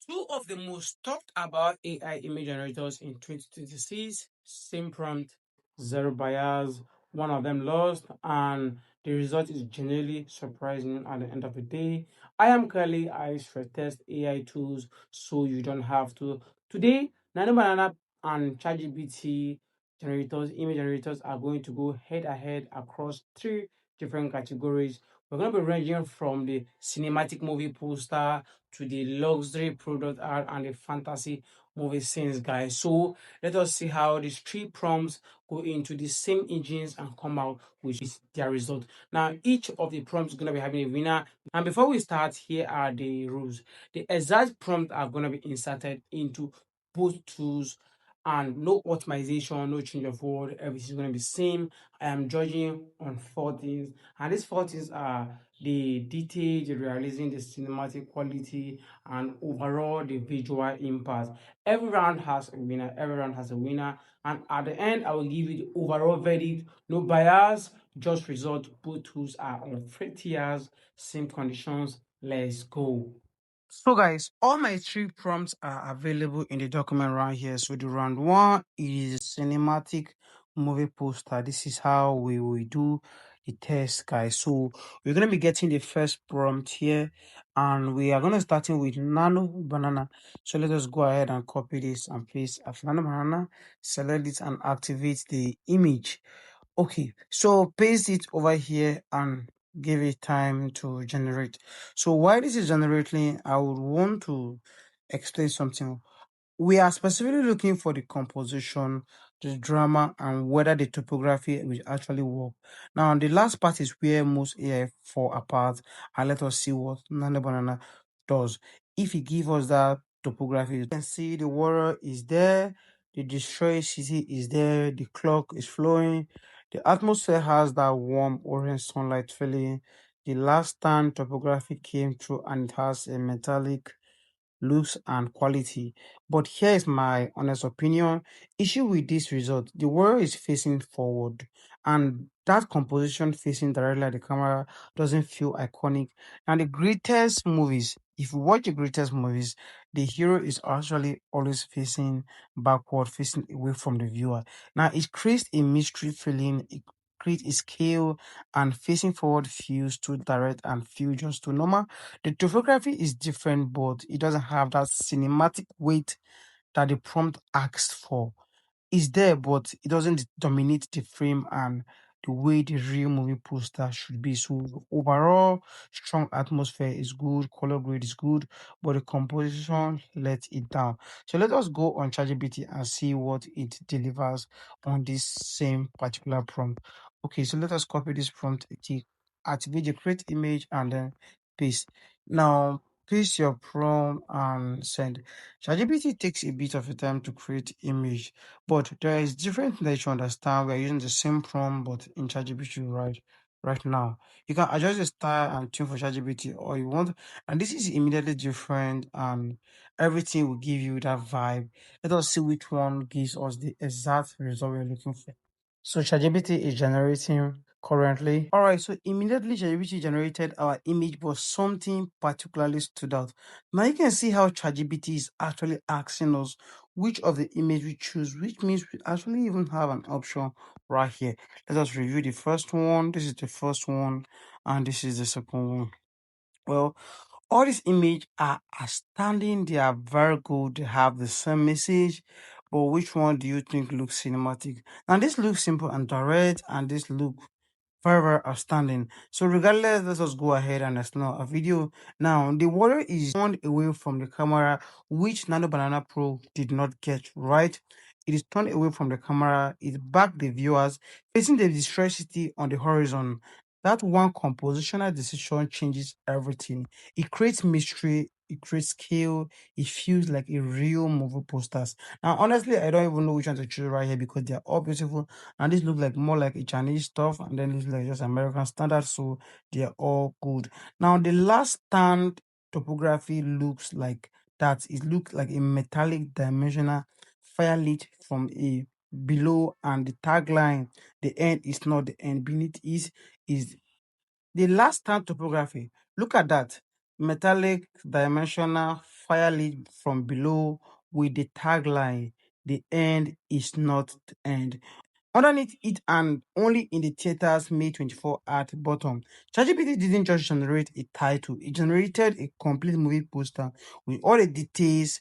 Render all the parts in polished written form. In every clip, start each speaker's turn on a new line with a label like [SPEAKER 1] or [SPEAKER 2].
[SPEAKER 1] Two of the most talked about AI image generators in 2026, same prompt, zero bias, one of them lost, and the result is genuinely surprising at the end of the day. I am Kelly, I stress test AI tools so you don't have to. Today, Nano Banana and ChatGPT generators, image generators are going to go head ahead across three different categories. We're going to be ranging from the cinematic movie poster to the luxury product art and the fantasy movie scenes, guys. So let us see how these three prompts go into the same engines and come out with their result. Now, each of the prompts is going to be having a winner. And before we start, here are the rules. The exact prompt are going to be inserted into both tools and no optimization, no change of word, everything is going to be same. I am judging on four things, and these four things are the detail, the realism, the cinematic quality, and overall the visual impact. Every round has a winner, every round has a winner, and at the end, I will give you the overall verdict. No bias, just result. Both tools are on 30 years, same conditions. Let's go. So guys, all my three prompts are available in the document right here. So the round one is cinematic movie poster. This is how we will do the test, guys. So we're gonna be getting the first prompt here, and we are gonna starting with Nano Banana. So let us go ahead and copy this and paste as Nano Banana, select it and activate the image. Okay, so paste it over here and give it time to generate. So while this is generating, I would want to explain something. We are specifically looking for the composition, the drama, and whether the topography will actually work. Now, the last part is where most AI fall apart, and let us see what Nana Banana does. If it gives us that topography, you can see the water is there, the destroyed city is there, the clock is flowing, the atmosphere has that warm orange sunlight feeling. The last time topography came through and it has a metallic looks and quality. But here is my honest opinion. Issue with this result, the world is facing forward and that composition facing directly at the camera doesn't feel iconic. And the greatest movies, if you watch the greatest movies, the hero is actually always facing backward, facing away from the viewer. Now it creates a mystery feeling, it creates a scale, and facing forward feels too direct and feel just too normal. The topography is different, but it doesn't have that cinematic weight that the prompt asks for. It's there, but it doesn't dominate the frame and the way the real movie poster should be. So overall, strong atmosphere is good, color grade is good, but the composition let it down. So let us go on ChatGPT and see what it delivers on this same particular prompt. Okay, so let us copy this prompt, activate the create image and then paste. Now paste your prompt and send. ChatGPT takes a bit of a time to create image, but there is different thing that you should understand. We're using the same prompt, but in ChatGPT right now. You can adjust the style and tune for ChatGPT or you want, and this is immediately different and everything will give you that vibe. Let us see which one gives us the exact result we're looking for. So ChatGPT is generating currently. All right, so immediately ChatGPT generated our image, but something particularly stood out. Now you can see how ChatGPT is actually asking us which of the image we choose, which means we actually even have an option right here. Let us review the first one. This is the first one, and this is the second one. Well, all these images are outstanding. They are very good. They have the same message. But which one do you think looks cinematic? And this looks simple and direct, and this look very, very outstanding. So regardless, let us go ahead and explore a video. Now, the water is turned away from the camera, which Nano Banana Pro did not get right. It is turned away from the camera. It back the viewers facing the distressity on the horizon. That one compositional decision changes everything. It creates mystery. It creates scale. It feels like a real movie posters. Now, honestly, I don't even know which one to choose right here because they are all beautiful, and this look like more like a Chinese stuff, and then this like just American standard, so they are all good. Now the last stand topography looks like that. It looks like a metallic dimensional fire lit from a below, and the tagline, the end is not the end, beneath is the last stand topography. Look at that. metallic, dimensional, fire lit from below with the tagline, "The end is not the end." Underneath it and only in the theaters May 24 at bottom. ChatGPT didn't just generate a title, it generated a complete movie poster with all the details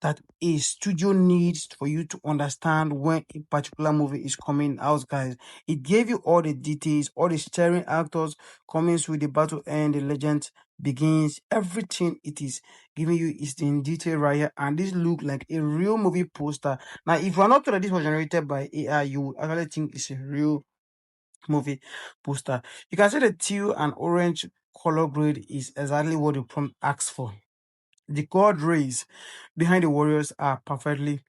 [SPEAKER 1] that a studio needs for you to understand when a particular movie is coming out, guys. It gave you all the details, all the starring actors, comments with the battle end, the legend begins, everything it is giving you is in detail right here. And this look like a real movie poster. Now, if you are not told that this was generated by AI, you would actually think it's a real movie poster. You can see the teal and orange color grade is exactly what the prompt asks for. The god rays behind the warriors are perfectly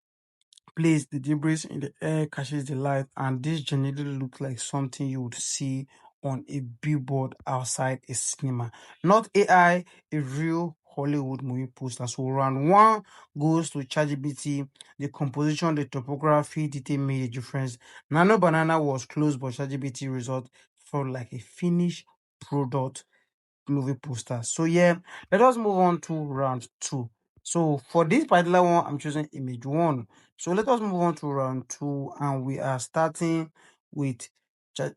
[SPEAKER 1] placed. The debris in the air catches the light, and this genuinely looks like something you would see on a billboard outside a cinema. Not AI, a real Hollywood movie poster. So round one goes to ChatGPT. The composition, the topography, detail made a difference. Nano Banana was close, but ChatGPT result felt like a finished product movie poster. So yeah, let us move on to round two. So for this particular one, I'm choosing image one. So let us move on to round two, and we are starting with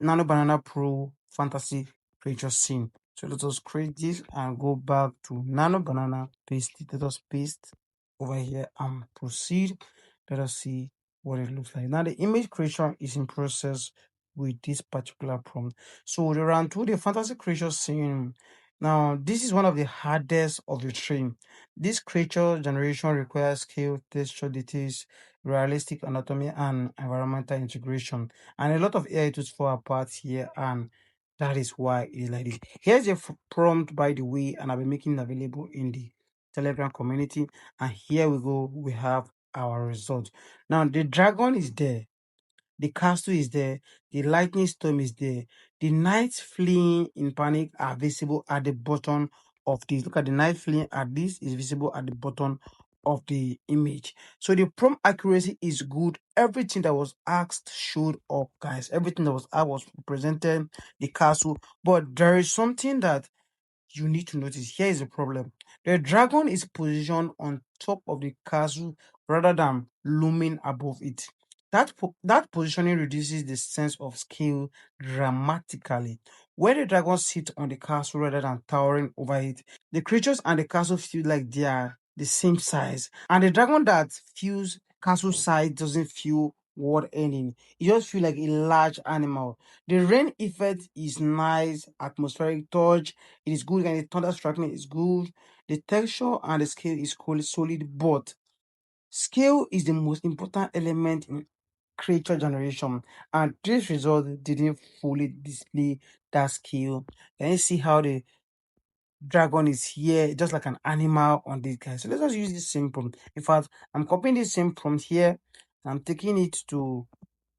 [SPEAKER 1] Nano Banana Pro Fantasy Creature Scene. So let us create this and go back to Nano Banana, paste it. Let us paste over here and proceed. Let us see what it looks like. Now the image creation is in process with this particular prompt. So the round two, the fantasy creature scene. Now, this is one of the hardest of the three. This creature generation requires skill, texture details, realistic anatomy, and environmental integration. And a lot of AI tools fall apart here, and that is why it is like this. Here's a prompt, by the way, and I'll be making it available in the Telegram community. And here we go, we have our result. Now, the dragon is there. The castle is there. The lightning storm is there. The knights fleeing in panic are visible at the bottom of this. Look at the knight fleeing at this is visible at the bottom of the image. So the prompt accuracy is good. Everything that was asked showed up, guys. Everything that was asked was presented. The castle, but there is something that you need to notice. Here is the problem. The dragon is positioned on top of the castle rather than looming above it. That positioning reduces the sense of scale dramatically. Where the dragon sits on the castle rather than towering over it, the creatures and the castle feel like they are the same size. And the dragon that feels castle size doesn't feel world ending. It just feels like a large animal. The rain effect is nice, atmospheric touch, it is good, and the thunder striking is good. The texture and the scale is cool, solid, but scale is the most important element in creature generation, and this result didn't fully display that scale. Can you see how the dragon is here, just like an animal on this guy? So let us use this same prompt. In fact, I'm copying this same prompt here, and I'm taking it to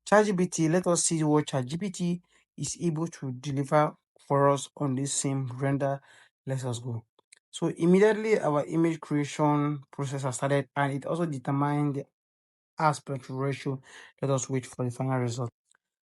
[SPEAKER 1] ChatGPT. Let us see what ChatGPT is able to deliver for us on this same render. Let us go. So immediately our image creation process has started, and it also determined the aspect ratio. Let us wait for the final result.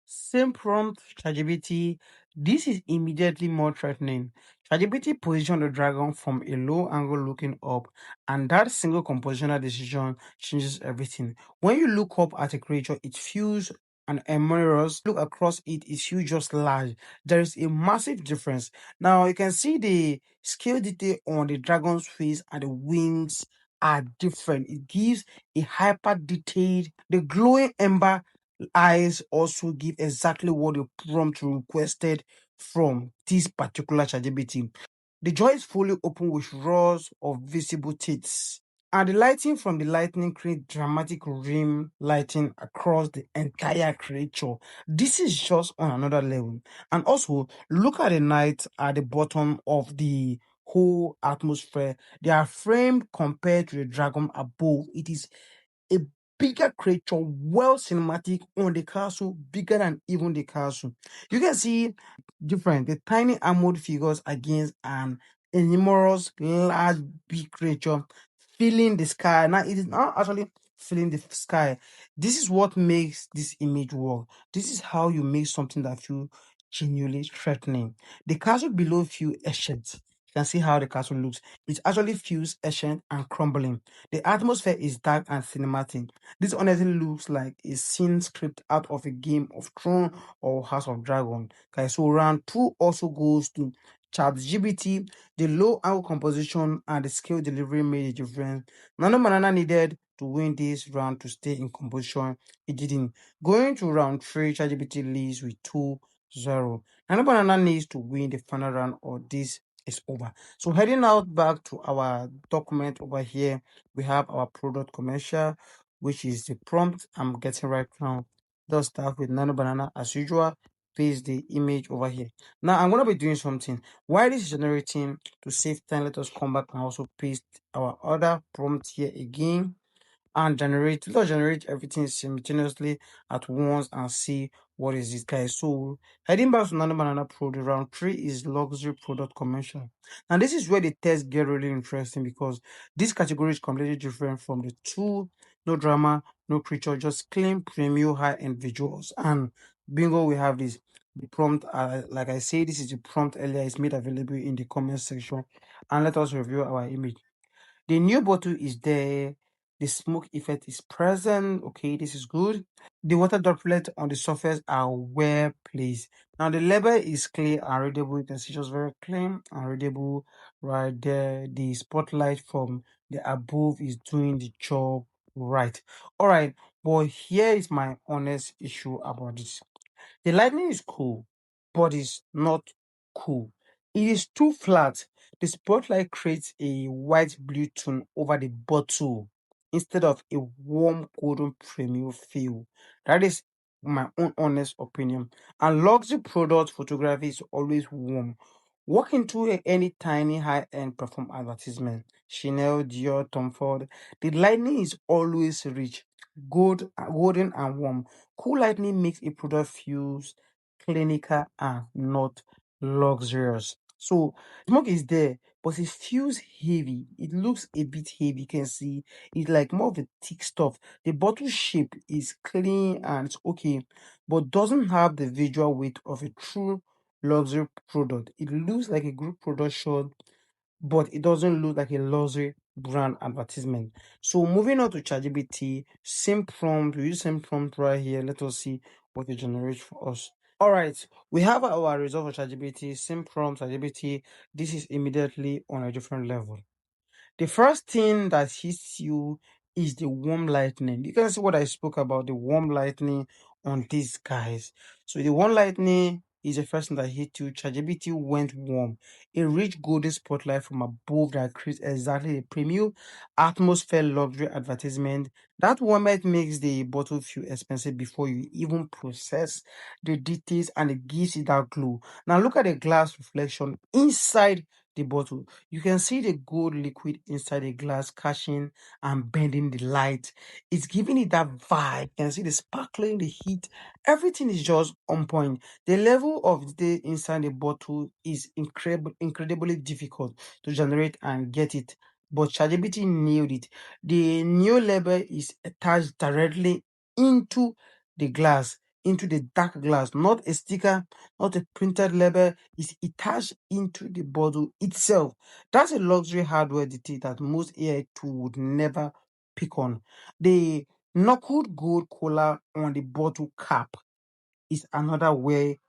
[SPEAKER 1] Same prompt, ChatGPT. This is immediately more threatening. ChatGPT positioned the dragon from a low angle looking up, and that single compositional decision changes everything. When you look up at a creature, it feels an emerald. Look across it, it feels just large. There is a massive difference. Now you can see the scale detail on the dragon's face and the wings are different. It gives a hyper detailed, the glowing ember eyes also give exactly what the prompt requested from this particular ChatGPT. The jaw is fully open with rows of visible teeth. And the lighting from the lightning create dramatic rim lighting across the entire creature. This is just on another level. And also, look at the night at the bottom of the whole atmosphere. They are framed compared to the dragon above. It is a bigger creature, well cinematic on the castle, bigger than even the castle. You can see different, the tiny armored figures against an enormous, large, big creature filling the sky. Now, it is not actually filling the sky. This is what makes this image work. This is how you make something that feel genuinely threatening. The castle below feel ancient. can see how the castle looks. It actually feels ancient and crumbling. The atmosphere is dark and cinematic. This honestly looks like a scene script out of a Game of Thrones or House of Dragon. Okay, so round two also goes to ChatGPT. The low angle composition and the scale delivery made a difference. Nano Banana needed to win this round to stay in composition. It didn't. Going to round three, ChatGPT leads with 2-0. Nano Banana needs to win the final round or this is over. So heading out back to our document over here, we have our product commercial, which is the prompt I'm getting right now. Let's start with Nano Banana as usual. Paste the image over here. Now I'm gonna be doing something. While this is generating, to save time, let us come back and also paste our other prompt here again and let us generate everything simultaneously at once and see what is it, guys. So heading back to Nano Banana Pro, the round three is luxury product commercial. And this is where the test get really interesting because this category is completely different from the two. No drama, no creature, just clean premium high-end visuals. And bingo, we have this. The prompt, like I say, this is the prompt earlier. It's made available in the comment section. And let us review our image. The new bottle is there. The smoke effect is present. Okay, this is good. The water droplets on the surface are well placed. Now the label is clear and readable. You can see just very clean and readable right there. The spotlight from the above is doing the job right. All right, but here is my honest issue about this. The lightning is cool, but it's not cool. It is too flat. The spotlight creates a white blue tone over the bottle instead of a warm golden premium feel. That is my own honest opinion. And luxury product photography is always warm. Walk into any tiny high-end perfume advertisement, Chanel, Dior, Tom Ford. The lighting is always rich, golden and warm. Cool lighting makes a product feels clinical and not luxurious. So smoke is there, but it feels heavy. It looks a bit heavy. You can see it's like more of a thick stuff. The bottle shape is clean and it's okay, but doesn't have the visual weight of a true luxury product. It looks like a group product shot, but it doesn't look like a luxury brand advertisement. So moving on to ChatGPT, same prompt, we use same prompt right here. Let us see what it generates for us. All right, we have our result for ChatGPT, same prompt, ChatGPT. This is immediately on a different level. The first thing that hits you is the warm lightning. You can see what I spoke about, the warm lightning on these guys. So the warm lightning is the first thing that hit you. ChatGPT went warm. A rich golden spotlight from above that creates exactly the premium atmosphere luxury advertisement. That warmth makes the bottle feel expensive before you even process the details and it gives it that glow. Now look at the glass reflection inside the bottle. You can see the gold liquid inside the glass catching and bending the light. It's giving it that vibe. You can see the sparkling, the heat. Everything is just on point. The level of the inside the bottle is incredibly difficult to generate and get it. But ChatGPT nailed it. The new label is attached directly into the glass, into the dark glass, not a sticker, not a printed label, is attached into the bottle itself. That's a luxury hardware detail that most AI tool would never pick on. The knuckled gold collar on the bottle cap is another way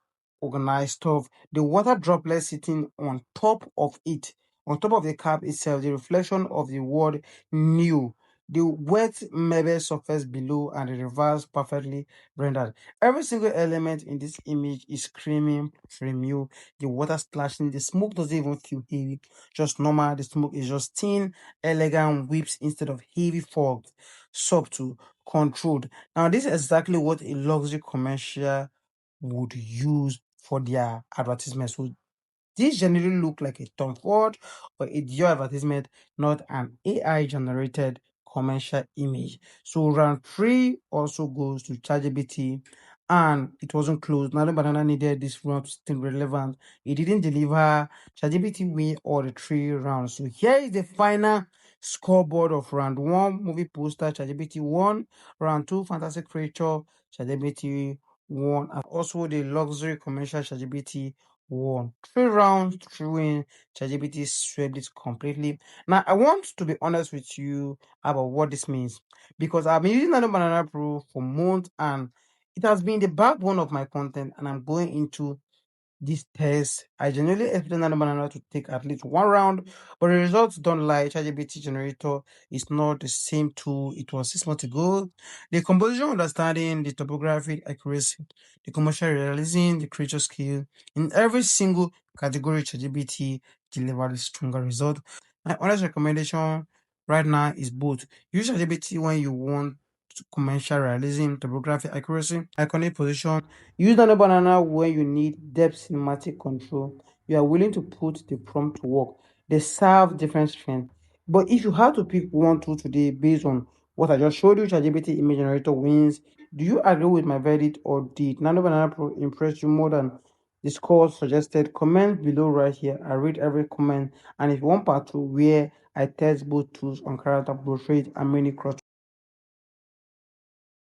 [SPEAKER 1] organized stuff. The water droplet sitting on top of the cap itself, the reflection of the word new, the wet marble surface below, and the reverse perfectly rendered. Every single element in this image is screaming from you. The water splashing, the smoke doesn't even feel heavy, just normal. The smoke is just thin, elegant whips instead of heavy fog, subtle, controlled. Now, this is exactly what a luxury commercial would use for their advertisement. So this generally look like a Tom Ford or a Dior advertisement, not an AI generated commercial image. So round three also goes to ChatGPT and it wasn't closed. Nano Banana needed this round to stay relevant. It didn't deliver. ChatGPT win all the three rounds. So here is the final scoreboard of round one, movie poster, ChatGPT won. Round two, fantastic creature, ChatGPT won. And also the luxury commercial, ChatGPT won. 3 rounds to win. ChatGPT swept it completely. Now, I want to be honest with you about what this means because I've been using Nano Banana Pro for months and it has been the backbone of my content, and I'm going into this test. I genuinely expected Nano Banana to take at least 1 round, but the results don't lie. ChatGPT generator is not the same tool it was 6 months ago. The composition understanding, the topographic accuracy, the commercial realism, the creature skill, in every single category, ChatGPT delivered a stronger result. My honest recommendation right now is both. Use ChatGPT when you want commercial realism, topographic accuracy, iconic position. Use Nano Banana when you need depth cinematic control. You are willing to put the prompt to work. They serve different strengths. But if you had to pick one tool today based on what I just showed you, ChatGPT image generator wins. Do you agree with my verdict, or did Nano Banana Pro impress you more than the scores suggested? Comment below right here. I read every comment. And if you want part two where I test both tools on character portrait and mini cross